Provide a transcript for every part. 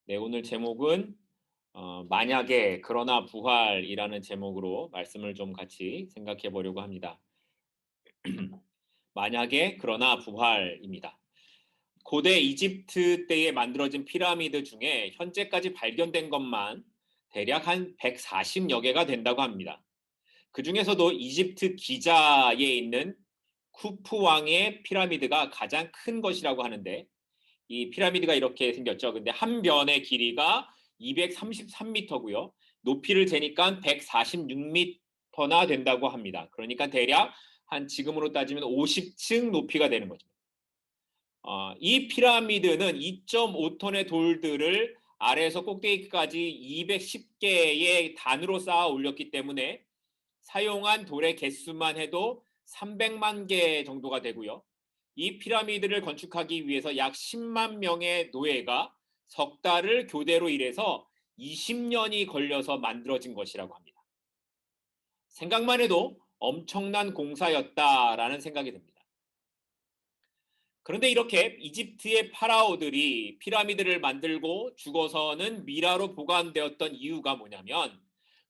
네, 오늘 제목은 만약에 그러나 부활이라는 제목으로 말씀을 좀 같이 생각해 보려고 합니다. 만약에 그러나 부활입니다. 고대 이집트 때에 만들어진 피라미드 중에 현재까지 발견된 것만 대략 한 140여 개가 된다고 합니다. 그 중에서도 이집트 기자에 있는 쿠프 왕의 피라미드가 가장 큰 것이라고 하는데, 이 피라미드가 이렇게 생겼죠. 근데 한 변의 길이가 233m고요. 높이를 재니까 146m나 된다고 합니다. 그러니까 대략 한 지금으로 따지면 50층 높이가 되는 거죠. 이 피라미드는 2.5톤의 돌들을 아래에서 꼭대기까지 210개의 단으로 쌓아 올렸기 때문에 사용한 돌의 개수만 해도 300만 개 정도가 되고요. 이 피라미드를 건축하기 위해서 약 10만 명의 노예가 석 달을 교대로 일해서 20년이 걸려서 만들어진 것이라고 합니다. 생각만 해도 엄청난 공사였다라는 생각이 듭니다. 그런데 이렇게 이집트의 파라오들이 피라미드를 만들고 죽어서는 미라로 보관되었던 이유가 뭐냐면,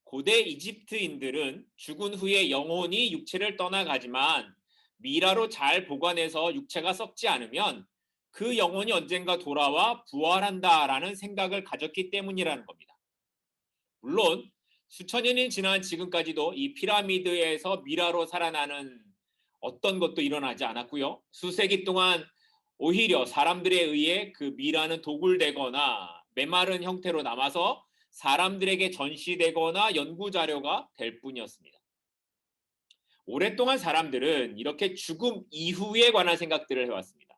고대 이집트인들은 죽은 후에 영혼이 육체를 떠나가지만 미라로 잘 보관해서 육체가 썩지 않으면 그 영혼이 언젠가 돌아와 부활한다라는 생각을 가졌기 때문이라는 겁니다. 물론 수천 년이 지난 지금까지도 이 피라미드에서 미라로 살아나는 어떤 것도 일어나지 않았고요. 수세기 동안 오히려 사람들에 의해 그 미라는 도굴되거나 메마른 형태로 남아서 사람들에게 전시되거나 연구 자료가 될 뿐이었습니다. 오랫동안 사람들은 이렇게 죽음 이후에 관한 생각들을 해왔습니다.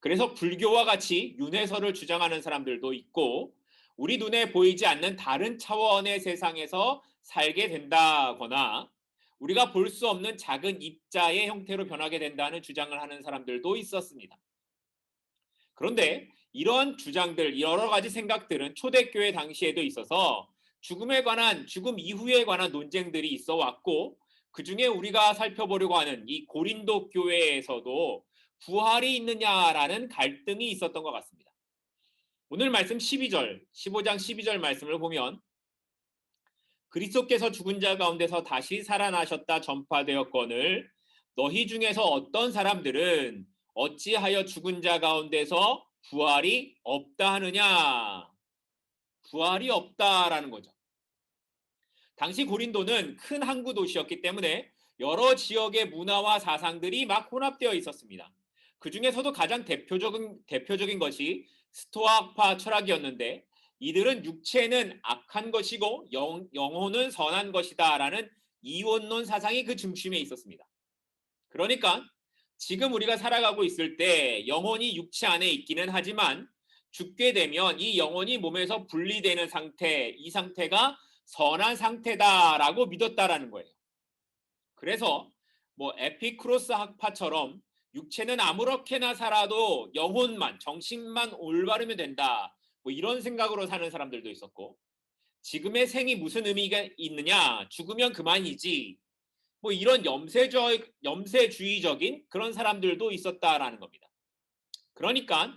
그래서 불교와 같이 윤회설을 주장하는 사람들도 있고, 우리 눈에 보이지 않는 다른 차원의 세상에서 살게 된다거나 우리가 볼 수 없는 작은 입자의 형태로 변하게 된다는 주장을 하는 사람들도 있었습니다. 그런데 이런 주장들, 여러 가지 생각들은 초대교회 당시에도 있어서 죽음 이후에 관한 논쟁들이 있어 왔고, 그 중에 우리가 살펴보려고 하는 이 고린도 교회에서도 부활이 있느냐라는 갈등이 있었던 것 같습니다. 오늘 말씀 12절, 15장 12절 말씀을 보면, 그리스도께서 죽은 자 가운데서 다시 살아나셨다 전파되었거늘 너희 중에서 어떤 사람들은 어찌하여 죽은 자 가운데서 부활이 없다 하느냐. 부활이 없다라는 거죠. 당시 고린도는 큰 항구 도시였기 때문에 여러 지역의 문화와 사상들이 막 혼합되어 있었습니다. 그 중에서도 가장 대표적인 것이 스토아파 철학이었는데, 이들은 육체는 악한 것이고 영혼은 선한 것이다라는 이원론 사상이 그 중심에 있었습니다. 그러니까 지금 우리가 살아가고 있을 때 영혼이 육체 안에 있기는 하지만 죽게 되면 이 영혼이 몸에서 분리되는 상태, 이 상태가 선한 상태다라고 믿었다라는 거예요. 그래서 뭐 에피크로스 학파처럼 육체는 아무렇게나 살아도 영혼만, 정신만 올바르면 된다, 뭐 이런 생각으로 사는 사람들도 있었고, 지금의 생이 무슨 의미가 있느냐, 죽으면 그만이지, 뭐 이런 염세주의적인 그런 사람들도 있었다라는 겁니다. 그러니까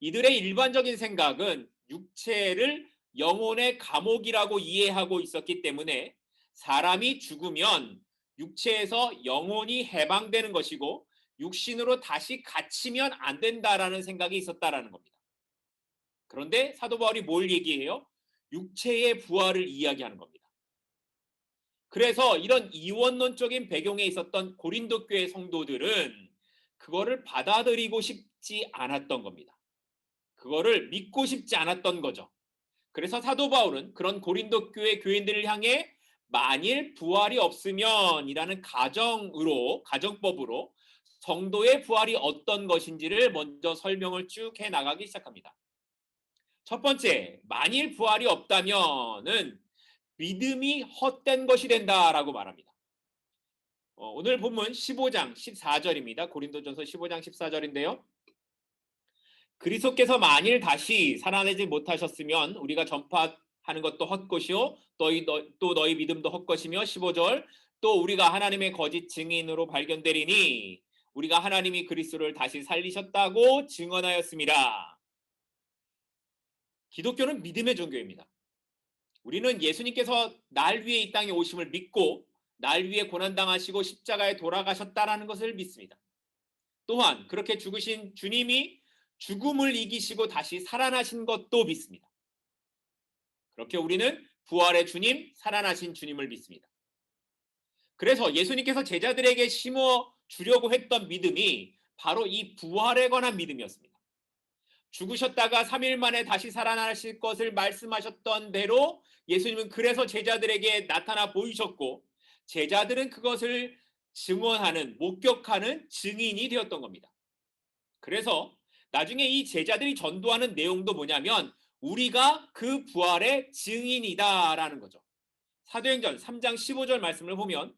이들의 일반적인 생각은 육체를 영혼의 감옥이라고 이해하고 있었기 때문에 사람이 죽으면 육체에서 영혼이 해방되는 것이고 육신으로 다시 갇히면 안 된다라는 생각이 있었다라는 겁니다. 그런데 사도 바울이 뭘 얘기해요? 육체의 부활을 이야기하는 겁니다. 그래서 이런 이원론적인 배경에 있었던 고린도 교회 성도들은 그거를 받아들이고 싶지 않았던 겁니다. 그거를 믿고 싶지 않았던 거죠. 그래서 사도 바울은 그런 고린도 교회 교인들을 향해 만일 부활이 없으면이라는 가정법으로 성도의 부활이 어떤 것인지를 먼저 설명을 쭉 해 나가기 시작합니다. 첫 번째, 만일 부활이 없다면은 믿음이 헛된 것이 된다라고 말합니다. 오늘 본문 15장 14절입니다. 고린도전서 15장 14절인데요. 그리스도께서 만일 다시 살아나지 못하셨으면 우리가 전파하는 것도 헛것이요 또 너희 믿음도 헛것이며, 15절, 또 우리가 하나님의 거짓 증인으로 발견되리니 우리가 하나님이 그리스도를 다시 살리셨다고 증언하였습니다. 기독교는 믿음의 종교입니다. 우리는 예수님께서 날 위해 이 땅에 오심을 믿고 날 위해 고난당하시고 십자가에 돌아가셨다라는 것을 믿습니다. 또한 그렇게 죽으신 주님이 죽음을 이기시고 다시 살아나신 것도 믿습니다. 그렇게 우리는 부활의 주님, 살아나신 주님을 믿습니다. 그래서 예수님께서 제자들에게 심어 주려고 했던 믿음이 바로 이 부활에 관한 믿음이었습니다. 죽으셨다가 3일 만에 다시 살아나실 것을 말씀하셨던 대로 예수님은 그래서 제자들에게 나타나 보이셨고 제자들은 그것을 증언하는, 목격하는 증인이 되었던 겁니다. 그래서 나중에 이 제자들이 전도하는 내용도 뭐냐면 우리가 그 부활의 증인이다라는 거죠. 사도행전 3장 15절 말씀을 보면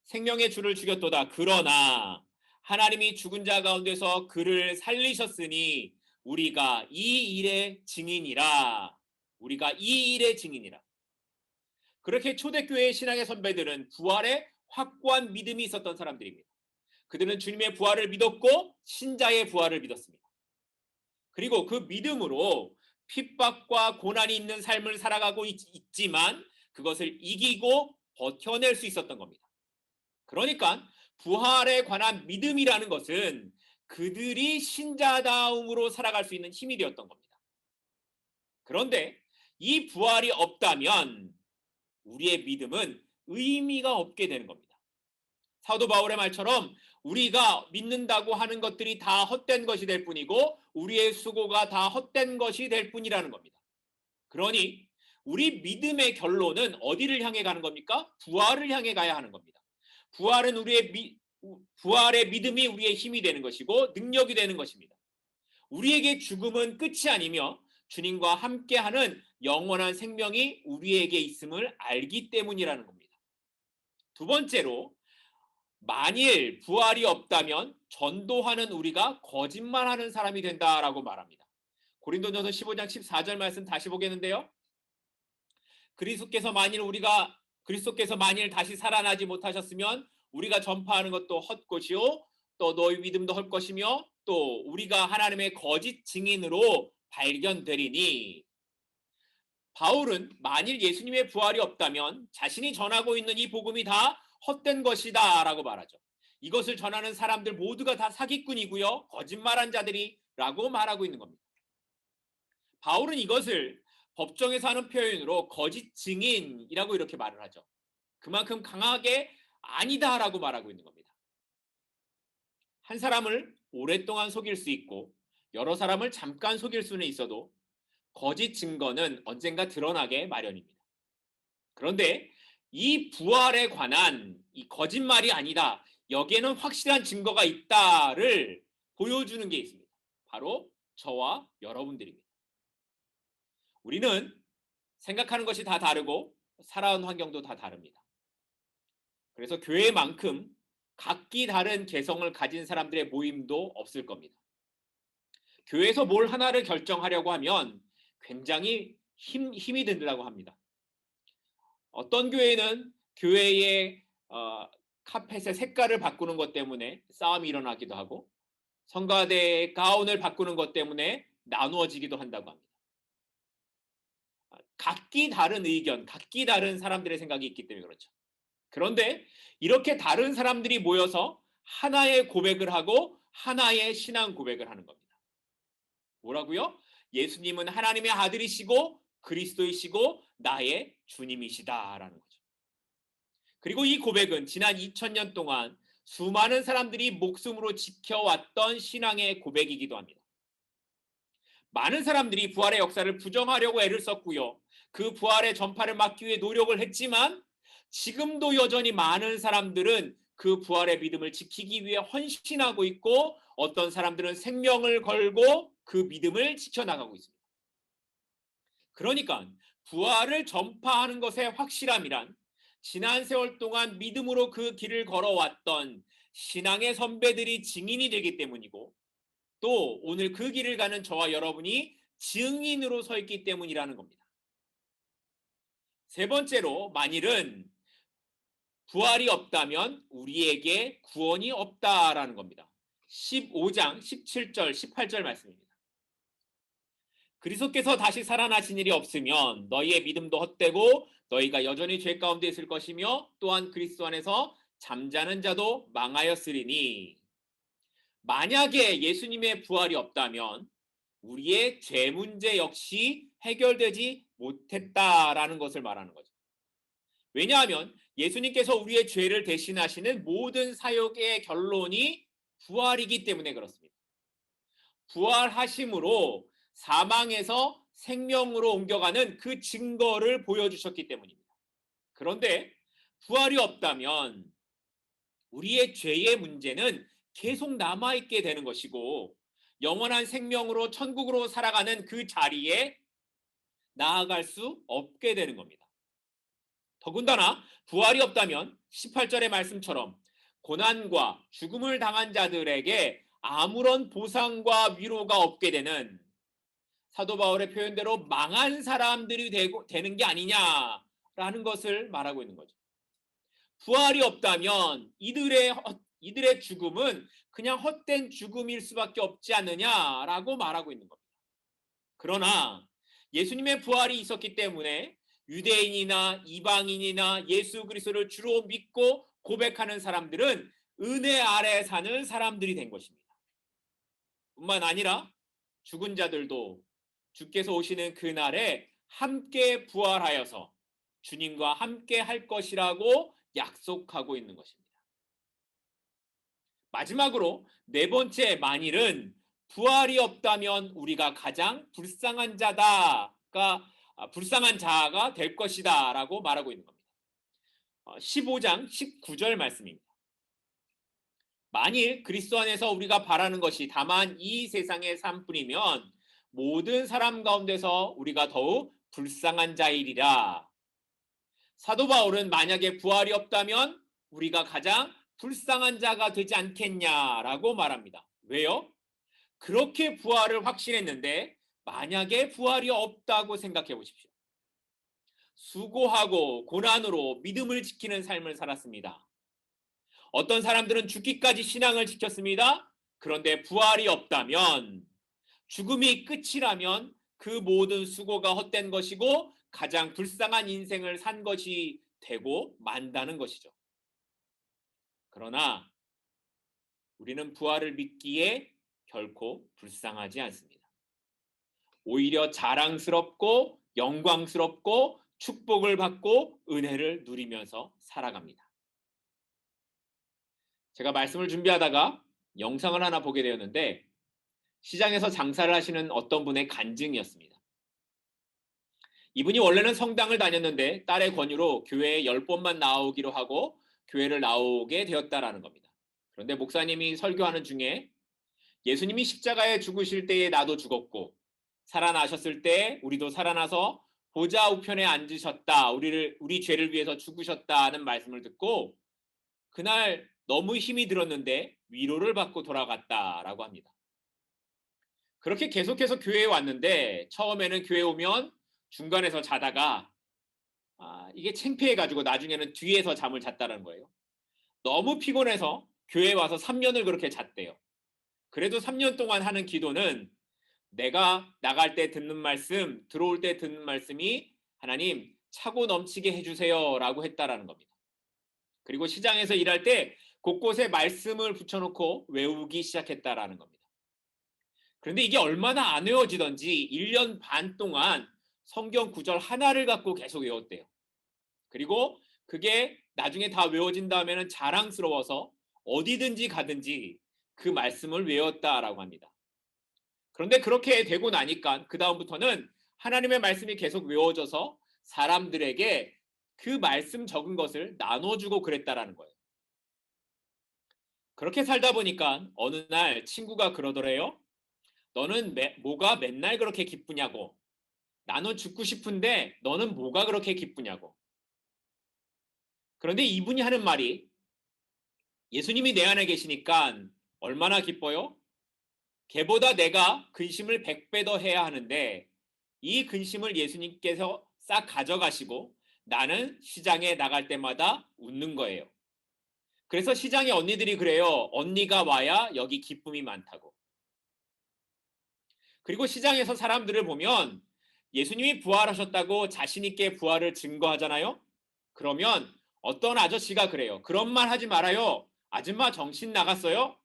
생명의 주를 죽였도다. 그러나 하나님이 죽은 자 가운데서 그를 살리셨으니 우리가 이 일의 증인이라. 우리가 이 일의 증인이라. 그렇게 초대교회의 신앙의 선배들은 부활에 확고한 믿음이 있었던 사람들입니다. 그들은 주님의 부활을 믿었고 신자의 부활을 믿었습니다. 그리고 그 믿음으로 핍박과 고난이 있는 삶을 살아가고 있지만 그것을 이기고 버텨낼 수 있었던 겁니다. 그러니까 부활에 관한 믿음이라는 것은 그들이 신자다움으로 살아갈 수 있는 힘이 되었던 겁니다. 그런데 이 부활이 없다면 우리의 믿음은 의미가 없게 되는 겁니다. 사도 바울의 말처럼 우리가 믿는다고 하는 것들이 다 헛된 것이 될 뿐이고 우리의 수고가 다 헛된 것이 될 뿐이라는 겁니다. 그러니 우리 믿음의 결론은 어디를 향해 가는 겁니까? 부활을 향해 가야 하는 겁니다. 부활은 부활의 믿음이 우리의 힘이 되는 것이고 능력이 되는 것입니다. 우리에게 죽음은 끝이 아니며 주님과 함께하는 영원한 생명이 우리에게 있음을 알기 때문이라는 겁니다. 두 번째로 만일 부활이 없다면 전도하는 우리가 거짓말하는 사람이 된다라고 말합니다. 고린도전서 15장 14절 말씀 다시 보겠는데요. 그리스도께서 만일 다시 살아나지 못하셨으면 우리가 전파하는 것도 헛것이요 또 너희 믿음도 헛것이며 또 우리가 하나님의 거짓 증인으로 발견되리니. 바울은 만일 예수님의 부활이 없다면 자신이 전하고 있는 이 복음이 다 헛된 것이다 라고 말하죠. 이것을 전하는 사람들 모두가 다 사기꾼이고요 거짓말한 자들이라고 말하고 있는 겁니다. 바울은 이것을 법정에서 하는 표현으로 거짓 증인이라고 이렇게 말을 하죠. 그만큼 강하게 아니다라고 말하고 있는 겁니다. 한 사람을 오랫동안 속일 수 있고 여러 사람을 잠깐 속일 수는 있어도 거짓 증거는 언젠가 드러나게 마련입니다. 그런데 이 부활에 관한 이 거짓말이 아니다. 여기에는 확실한 증거가 있다를 보여주는 게 있습니다. 바로 저와 여러분들입니다. 우리는 생각하는 것이 다 다르고 살아온 환경도 다 다릅니다. 그래서 교회만큼 각기 다른 개성을 가진 사람들의 모임도 없을 겁니다. 교회에서 뭘 하나를 결정하려고 하면 굉장히 힘이 든다고 합니다. 어떤 교회는 교회의 카펫의 색깔을 바꾸는 것 때문에 싸움이 일어나기도 하고 성가대의 가운을 바꾸는 것 때문에 나누어지기도 한다고 합니다. 각기 다른 의견, 각기 다른 사람들의 생각이 있기 때문에 그렇죠. 그런데 이렇게 다른 사람들이 모여서 하나의 고백을 하고 하나의 신앙 고백을 하는 겁니다. 뭐라고요? 예수님은 하나님의 아들이시고 그리스도이시고 나의 주님이시다라는 거죠. 그리고 이 고백은 지난 2000년 동안 수많은 사람들이 목숨으로 지켜왔던 신앙의 고백이기도 합니다. 많은 사람들이 부활의 역사를 부정하려고 애를 썼고요. 그 부활의 전파를 막기 위해 노력을 했지만 지금도 여전히 많은 사람들은 그 부활의 믿음을 지키기 위해 헌신하고 있고 어떤 사람들은 생명을 걸고 그 믿음을 지켜나가고 있습니다. 그러니까 부활을 전파하는 것의 확실함이란 지난 세월 동안 믿음으로 그 길을 걸어왔던 신앙의 선배들이 증인이 되기 때문이고 또 오늘 그 길을 가는 저와 여러분이 증인으로 서 있기 때문이라는 겁니다. 세 번째로 만일은 부활이 없다면 우리에게 구원이 없다라는 겁니다. 15장 17절 18절 말씀입니다. 그리스도께서 다시 살아나신 일이 없으면 너희의 믿음도 헛되고 너희가 여전히 죄 가운데 있을 것이며 또한 그리스도 안에서 잠자는 자도 망하였으리니 만약에 예수님의 부활이 없다면 우리의 죄 문제 역시 해결되지 못했다라는 것을 말하는 거죠. 왜냐하면 예수님께서 우리의 죄를 대신하시는 모든 사역의 결론이 부활이기 때문에 그렇습니다. 부활하심으로 사망에서 생명으로 옮겨가는 그 증거를 보여주셨기 때문입니다. 그런데 부활이 없다면 우리의 죄의 문제는 계속 남아있게 되는 것이고 영원한 생명으로 천국으로 살아가는 그 자리에 나아갈 수 없게 되는 겁니다. 더군다나 부활이 없다면 18절의 말씀처럼 고난과 죽음을 당한 자들에게 아무런 보상과 위로가 없게 되는 사도 바울의 표현대로 망한 사람들이 되는 게 아니냐라는 것을 말하고 있는 거죠. 부활이 없다면 이들의 죽음은 그냥 헛된 죽음일 수밖에 없지 않느냐라고 말하고 있는 겁니다. 그러나 예수님의 부활이 있었기 때문에 유대인이나 이방인이나 예수 그리스도를 주로 믿고 고백하는 사람들은 은혜 아래 사는 사람들이 된 것입니다. 뿐만 아니라 죽은 자들도 주께서 오시는 그날에 함께 부활하여서 주님과 함께 할 것이라고 약속하고 있는 것입니다. 마지막으로 네 번째 만일은 부활이 없다면 우리가 가장 불쌍한 자가 될 것이다 라고 말하고 있는 겁니다. 15장 19절 말씀입니다. 만일 그리스도 안에서 우리가 바라는 것이 다만 이 세상의 삶뿐이면 모든 사람 가운데서 우리가 더욱 불쌍한 자이리라. 사도 바울은 만약에 부활이 없다면 우리가 가장 불쌍한 자가 되지 않겠냐라고 말합니다. 왜요? 그렇게 부활을 확신했는데 만약에 부활이 없다고 생각해 보십시오. 수고하고 고난으로 믿음을 지키는 삶을 살았습니다. 어떤 사람들은 죽기까지 신앙을 지켰습니다. 그런데 부활이 없다면 죽음이 끝이라면 그 모든 수고가 헛된 것이고 가장 불쌍한 인생을 산 것이 되고 만다는 것이죠. 그러나 우리는 부활을 믿기에 결코 불쌍하지 않습니다. 오히려 자랑스럽고 영광스럽고 축복을 받고 은혜를 누리면서 살아갑니다. 제가 말씀을 준비하다가 영상을 하나 보게 되었는데 시장에서 장사를 하시는 어떤 분의 간증이었습니다. 이분이 원래는 성당을 다녔는데 딸의 권유로 교회에 10번만 나오기로 하고 교회를 나오게 되었다라는 겁니다. 그런데 목사님이 설교하는 중에 예수님이 십자가에 죽으실 때에 나도 죽었고 살아나셨을 때 우리도 살아나서 보좌 우편에 앉으셨다. 우리 죄를 위해서 죽으셨다는 말씀을 듣고 그날 너무 힘이 들었는데 위로를 받고 돌아갔다라고 합니다. 그렇게 계속해서 교회에 왔는데 처음에는 교회 오면 중간에서 자다가 이게 창피해가지고 나중에는 뒤에서 잠을 잤다는 거예요. 너무 피곤해서 교회에 와서 3년을 그렇게 잤대요. 그래도 3년 동안 하는 기도는 내가 나갈 때 듣는 말씀, 들어올 때 듣는 말씀이 하나님 차고 넘치게 해주세요 라고 했다라는 겁니다. 그리고 시장에서 일할 때 곳곳에 말씀을 붙여놓고 외우기 시작했다라는 겁니다. 그런데 이게 얼마나 안 외워지던지 1년 반 동안 성경 구절 하나를 갖고 계속 외웠대요. 그리고 그게 나중에 다 외워진 다음에는 자랑스러워서 어디든지 가든지 그 말씀을 외웠다라고 합니다. 그런데 그렇게 되고 나니까 그 다음부터는 하나님의 말씀이 계속 외워져서 사람들에게 그 말씀 적은 것을 나눠주고 그랬다라는 거예요. 그렇게 살다 보니까 어느 날 친구가 그러더래요. 너는 뭐가 맨날 그렇게 기쁘냐고. 나는 죽고 싶은데 너는 뭐가 그렇게 기쁘냐고. 그런데 이분이 하는 말이 예수님이 내 안에 계시니까 얼마나 기뻐요? 걔보다 내가 근심을 100배 더 해야 하는데 이 근심을 예수님께서 싹 가져가시고 나는 시장에 나갈 때마다 웃는 거예요. 그래서 시장의 언니들이 그래요. 언니가 와야 여기 기쁨이 많다고. 그리고 시장에서 사람들을 보면 예수님이 부활하셨다고 자신 있게 부활을 증거하잖아요. 그러면 어떤 아저씨가 그래요. 그런 말 하지 말아요. 아줌마 정신 나갔어요?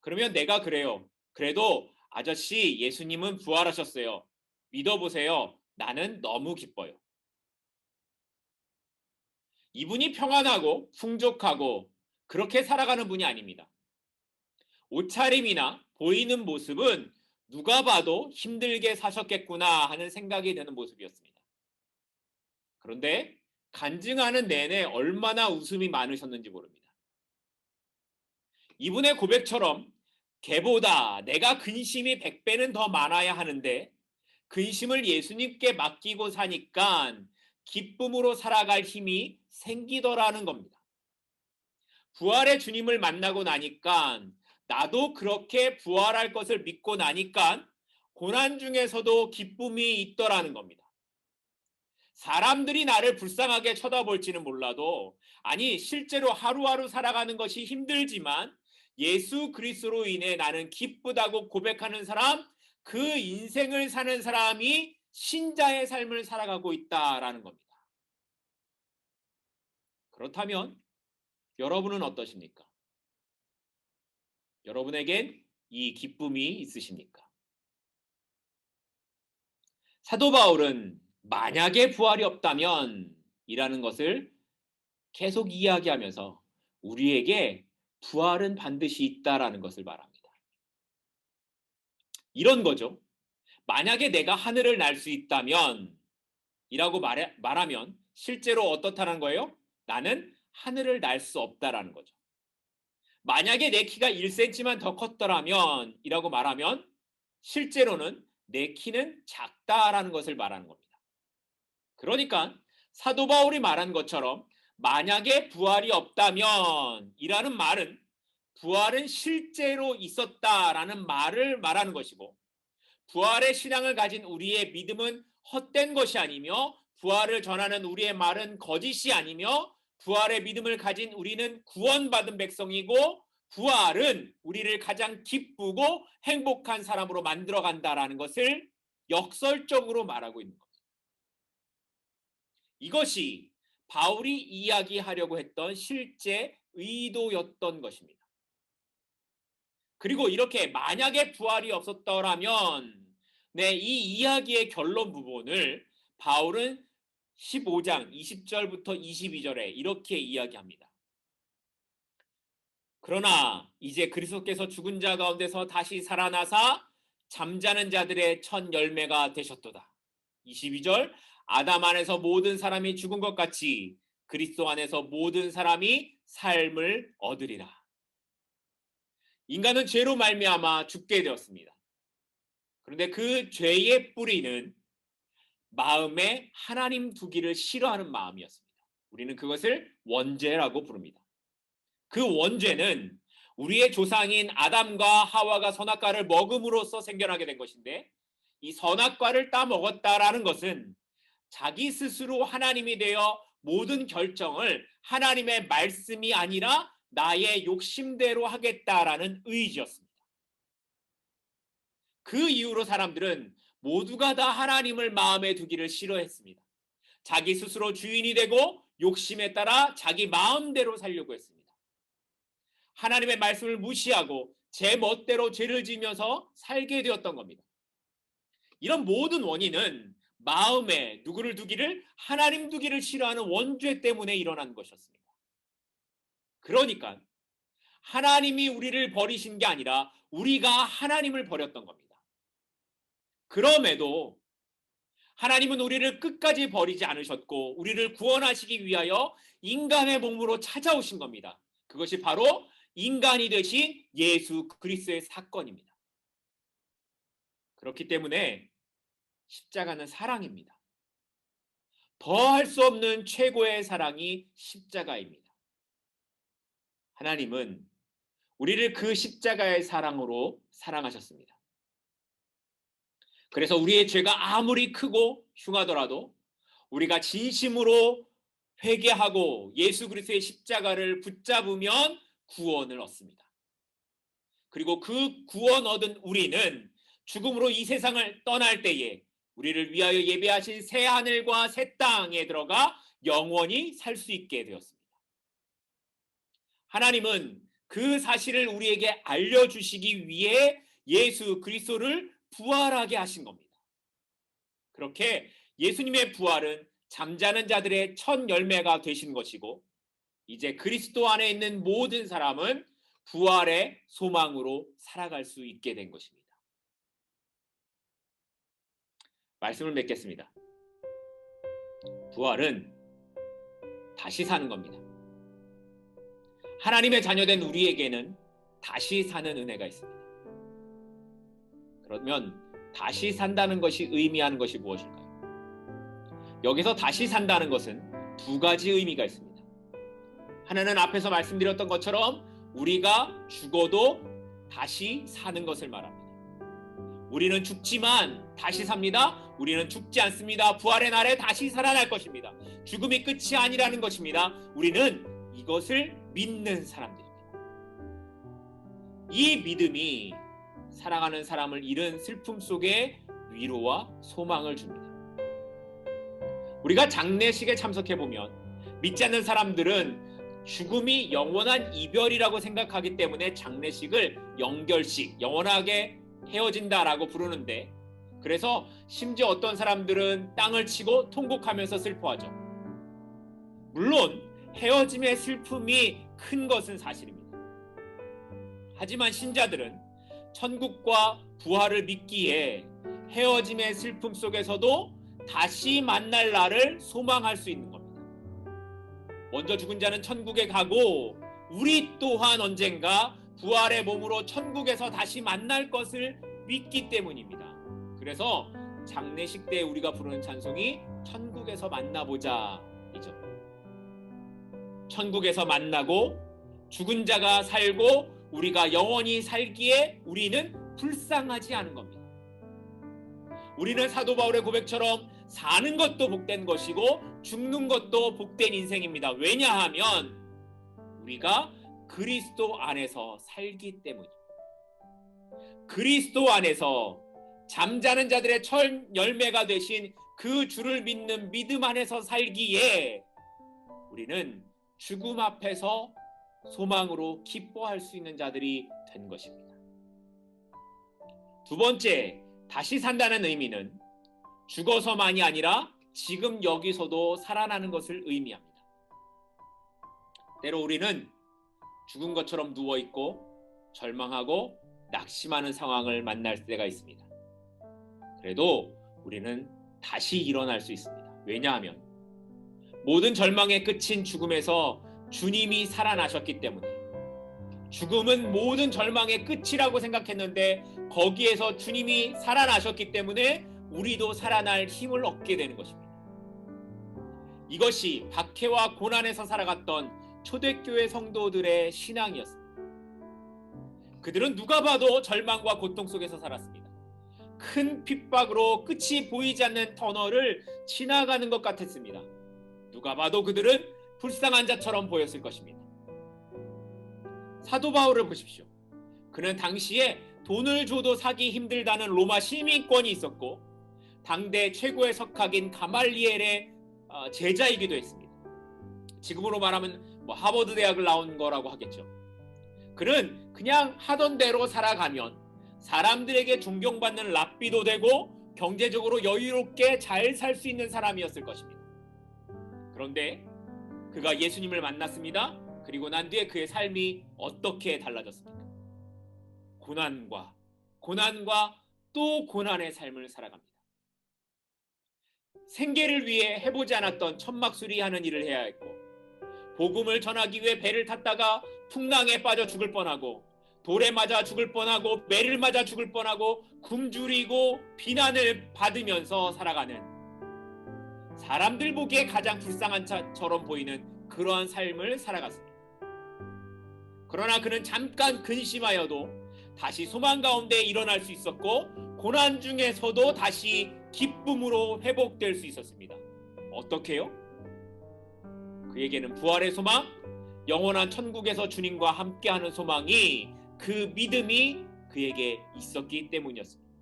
그러면 내가 그래요. 그래도 아저씨 예수님은 부활하셨어요. 믿어보세요. 나는 너무 기뻐요. 이분이 평안하고 풍족하고 그렇게 살아가는 분이 아닙니다. 옷차림이나 보이는 모습은 누가 봐도 힘들게 사셨겠구나 하는 생각이 드는 모습이었습니다. 그런데 간증하는 내내 얼마나 웃음이 많으셨는지 모릅니다. 이분의 고백처럼 걔보다 내가 근심이 100배는 더 많아야 하는데 근심을 예수님께 맡기고 사니까 기쁨으로 살아갈 힘이 생기더라는 겁니다. 부활의 주님을 만나고 나니까 나도 그렇게 부활할 것을 믿고 나니까 고난 중에서도 기쁨이 있더라는 겁니다. 사람들이 나를 불쌍하게 쳐다볼지는 몰라도 아니 실제로 하루하루 살아가는 것이 힘들지만 예수 그리스도로 인해 나는 기쁘다고 고백하는 사람, 그 인생을 사는 사람이 신자의 삶을 살아가고 있다라는 겁니다. 그렇다면 여러분은 어떠십니까? 여러분에겐 이 기쁨이 있으십니까? 사도 바울은 만약에 부활이 없다면 이라는 것을 계속 이야기하면서 우리에게 부활은 반드시 있다라는 것을 말합니다. 이런 거죠. 만약에 내가 하늘을 날 수 있다면 이라고 말하면 실제로 어떻다는 거예요? 나는 하늘을 날 수 없다라는 거죠. 만약에 내 키가 1cm만 더 컸더라면 이라고 말하면 실제로는 내 키는 작다라는 것을 말하는 겁니다. 그러니까 사도 바울이 말한 것처럼 만약에 부활이 없다면 이라는 말은 부활은 실제로 있었다라는 말을 말하는 것이고 부활의 신앙을 가진 우리의 믿음은 헛된 것이 아니며 부활을 전하는 우리의 말은 거짓이 아니며 부활의 믿음을 가진 우리는 구원받은 백성이고 부활은 우리를 가장 기쁘고 행복한 사람으로 만들어간다라는 것을 역설적으로 말하고 있는 겁니다. 이것이 바울이 이야기하려고 했던 실제 의도였던 것입니다. 그리고 이렇게 만약에 부활이 없었더라면 이 이야기의 결론 부분을 바울은 15장 20절부터 22절에 이렇게 이야기합니다. 그러나 이제 그리스도께서 죽은 자 가운데서 다시 살아나사 잠자는 자들의 첫 열매가 되셨도다. 22절 아담 안에서 모든 사람이 죽은 것 같이 그리스도 안에서 모든 사람이 삶을 얻으리라. 인간은 죄로 말미암아 죽게 되었습니다. 그런데 그 죄의 뿌리는 마음에 하나님 두기를 싫어하는 마음이었습니다. 우리는 그것을 원죄라고 부릅니다. 그 원죄는 우리의 조상인 아담과 하와가 선악과를 먹음으로써 생겨나게 된 것인데 이 선악과를 따먹었다라는 것은 자기 스스로 하나님이 되어 모든 결정을 하나님의 말씀이 아니라 나의 욕심대로 하겠다라는 의지였습니다. 그 이후로 사람들은 모두가 다 하나님을 마음에 두기를 싫어했습니다. 자기 스스로 주인이 되고 욕심에 따라 자기 마음대로 살려고 했습니다. 하나님의 말씀을 무시하고 제 멋대로 죄를 지면서 살게 되었던 겁니다. 이런 모든 원인은 마음에 누구를 두기를 하나님 두기를 싫어하는 원죄 때문에 일어난 것이었습니다. 그러니까 하나님이 우리를 버리신 게 아니라 우리가 하나님을 버렸던 겁니다. 그럼에도 하나님은 우리를 끝까지 버리지 않으셨고 우리를 구원하시기 위하여 인간의 몸으로 찾아오신 겁니다. 그것이 바로 인간이 되신 예수 그리스도의 사건입니다. 그렇기 때문에 십자가는 사랑입니다. 더할 수 없는 최고의 사랑이 십자가입니다. 하나님은 우리를 그 십자가의 사랑으로 사랑하셨습니다. 그래서 우리의 죄가 아무리 크고 흉하더라도 우리가 진심으로 회개하고 예수 그리스도의 십자가를 붙잡으면 구원을 얻습니다. 그리고 그 구원 얻은 우리는 죽음으로 이 세상을 떠날 때에 우리를 위하여 예배하신 새 하늘과 새 땅에 들어가 영원히 살 수 있게 되었습니다. 하나님은 그 사실을 우리에게 알려주시기 위해 예수 그리스도를 부활하게 하신 겁니다. 그렇게 예수님의 부활은 잠자는 자들의 첫 열매가 되신 것이고, 이제 그리스도 안에 있는 모든 사람은 부활의 소망으로 살아갈 수 있게 된 것입니다. 말씀을 맺겠습니다. 부활은 다시 사는 겁니다. 하나님의 자녀된 우리에게는 다시 사는 은혜가 있습니다. 그러면 다시 산다는 것이 의미하는 것이 무엇일까요? 여기서 다시 산다는 것은 두 가지 의미가 있습니다. 하나는 앞에서 말씀드렸던 것처럼 우리가 죽어도 다시 사는 것을 말합니다. 우리는 죽지만 다시 삽니다. 우리는 죽지 않습니다. 부활의 날에 다시 살아날 것입니다. 죽음이 끝이 아니라는 것입니다. 우리는 이것을 믿는 사람들입니다. 이 믿음이 사랑하는 사람을 잃은 슬픔 속에 위로와 소망을 줍니다. 우리가 장례식에 참석해보면 믿지 않는 사람들은 죽음이 영원한 이별이라고 생각하기 때문에 장례식을 영결식, 영원하게 헤어진다라고 부르는데, 그래서 심지어 어떤 사람들은 땅을 치고 통곡하면서 슬퍼하죠. 물론 헤어짐의 슬픔이 큰 것은 사실입니다. 하지만 신자들은 천국과 부활을 믿기에 헤어짐의 슬픔 속에서도 다시 만날 날을 소망할 수 있는 겁니다. 먼저 죽은 자는 천국에 가고 우리 또한 언젠가 부활의 몸으로 천국에서 다시 만날 것을 믿기 때문입니다. 그래서 장례식 때 우리가 부르는 찬송이 천국에서 만나보자 이죠. 천국에서 만나고 죽은 자가 살고 우리가 영원히 살기에 우리는 불쌍하지 않은 겁니다. 우리는 사도 바울의 고백처럼 사는 것도 복된 것이고 죽는 것도 복된 인생입니다. 왜냐하면 우리가 그리스도 안에서 살기 때문입니다. 그리스도 안에서 잠자는 자들의 첫 열매가 되신 그 주를 믿는 믿음 안에서 살기에 우리는 죽음 앞에서 소망으로 기뻐할 수 있는 자들이 된 것입니다. 두 번째, 다시 산다는 의미는 죽어서만이 아니라 지금 여기서도 살아나는 것을 의미합니다. 때로 우리는 죽은 것처럼 누워있고 절망하고 낙심하는 상황을 만날 때가 있습니다. 그래도 우리는 다시 일어날 수 있습니다. 왜냐하면 모든 절망의 끝인 죽음에서 주님이 살아나셨기 때문에, 죽음은 모든 절망의 끝이라고 생각했는데 거기에서 주님이 살아나셨기 때문에 우리도 살아날 힘을 얻게 되는 것입니다. 이것이 박해와 고난에서 살아갔던 초대교회 성도들의 신앙이었습니다. 그들은 누가 봐도 절망과 고통 속에서 살았습니다. 큰 핍박으로 끝이 보이지 않는 터널을 지나가는 것 같았습니다. 누가 봐도 그들은 불쌍한 자처럼 보였을 것입니다. 사도 바울을 보십시오. 그는 당시에 돈을 줘도 사기 힘들다는 로마 시민권이 있었고 당대 최고의 석학인 가말리엘의 제자이기도 했습니다. 지금으로 말하면 하버드 대학을 나온 거라고 하겠죠. 그는 그냥 하던 대로 살아가면 사람들에게 존경받는 랍비도 되고 경제적으로 여유롭게 잘 살 수 있는 사람이었을 것입니다. 그런데 그가 예수님을 만났습니다. 그리고 난 뒤에 그의 삶이 어떻게 달라졌습니까? 고난과 또 고난의 삶을 살아갑니다. 생계를 위해 해보지 않았던 천막수리하는 일을 해야 했고, 복음을 전하기 위해 배를 탔다가 풍랑에 빠져 죽을 뻔하고, 돌에 맞아 죽을 뻔하고, 매를 맞아 죽을 뻔하고, 굶주리고 비난을 받으면서 살아가는, 사람들 보기에 가장 불쌍한 자처럼 보이는 그러한 삶을 살아갔습니다. 그러나 그는 잠깐 근심하여도 다시 소망 가운데 일어날 수 있었고, 고난 중에서도 다시 기쁨으로 회복될 수 있었습니다. 어떻게요? 그에게는 부활의 소망, 영원한 천국에서 주님과 함께하는 소망이, 그 믿음이 그에게 있었기 때문이었습니다.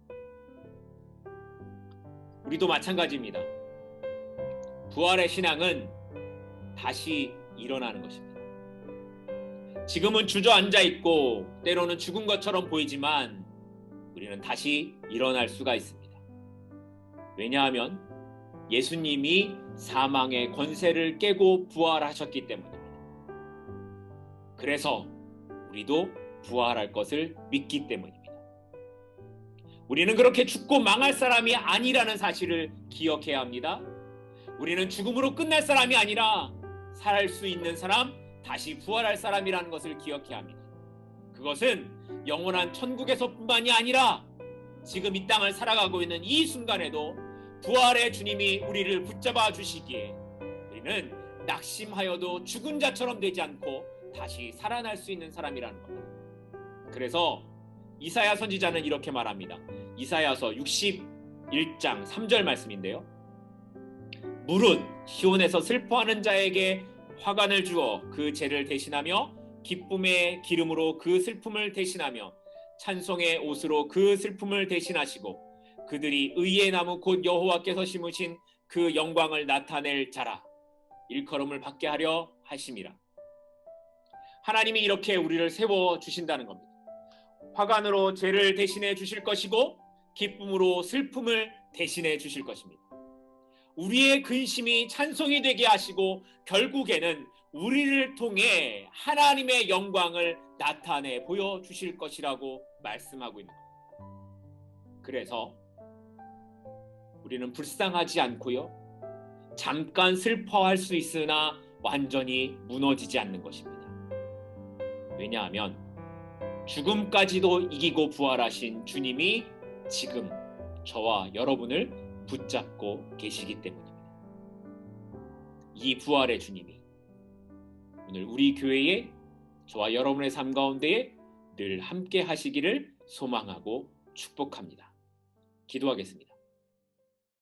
우리도 마찬가지입니다. 부활의 신앙은 다시 일어나는 것입니다. 지금은 주저앉아 있고 때로는 죽은 것처럼 보이지만 우리는 다시 일어날 수가 있습니다. 왜냐하면 예수님이 사망의 권세를 깨고 부활하셨기 때문입니다. 그래서 우리도 부활할 것을 믿기 때문입니다. 우리는 그렇게 죽고 망할 사람이 아니라는 사실을 기억해야 합니다. 우리는 죽음으로 끝날 사람이 아니라 살 수 있는 사람, 다시 부활할 사람이라는 것을 기억해야 합니다. 그것은 영원한 천국에서뿐만이 아니라 지금 이 땅을 살아가고 있는 이 순간에도 부활의 주님이 우리를 붙잡아 주시기에 우리는 낙심하여도 죽은 자처럼 되지 않고 다시 살아날 수 있는 사람이라는 겁니다. 그래서 이사야 선지자는 이렇게 말합니다. 이사야서 61장 3절 말씀인데요. 무릇 시온에서 슬퍼하는 자에게 화관을 주어 그 죄를 대신하며 기쁨의 기름으로 그 슬픔을 대신하며 찬송의 옷으로 그 슬픔을 대신하시고 그들이 의의 나무 곧 여호와께서 심으신 그 영광을 나타낼 자라 일컬음을 받게 하려 하심이라. 하나님이 이렇게 우리를 세워주신다는 겁니다. 화관으로 죄를 대신해 주실 것이고 기쁨으로 슬픔을 대신해 주실 것입니다. 우리의 근심이 찬송이 되게 하시고 결국에는 우리를 통해 하나님의 영광을 나타내 보여주실 것이라고 말씀하고 있는 겁니다. 그래서 우리는 불쌍하지 않고요. 잠깐 슬퍼할 수 있으나 완전히 무너지지 않는 것입니다. 왜냐하면 죽음까지도 이기고 부활하신 주님이 지금 저와 여러분을 붙잡고 계시기 때문입니다. 이 부활의 주님이 오늘 우리 교회에 저와 여러분의 삶 가운데에 늘 함께 하시기를 소망하고 축복합니다. 기도하겠습니다.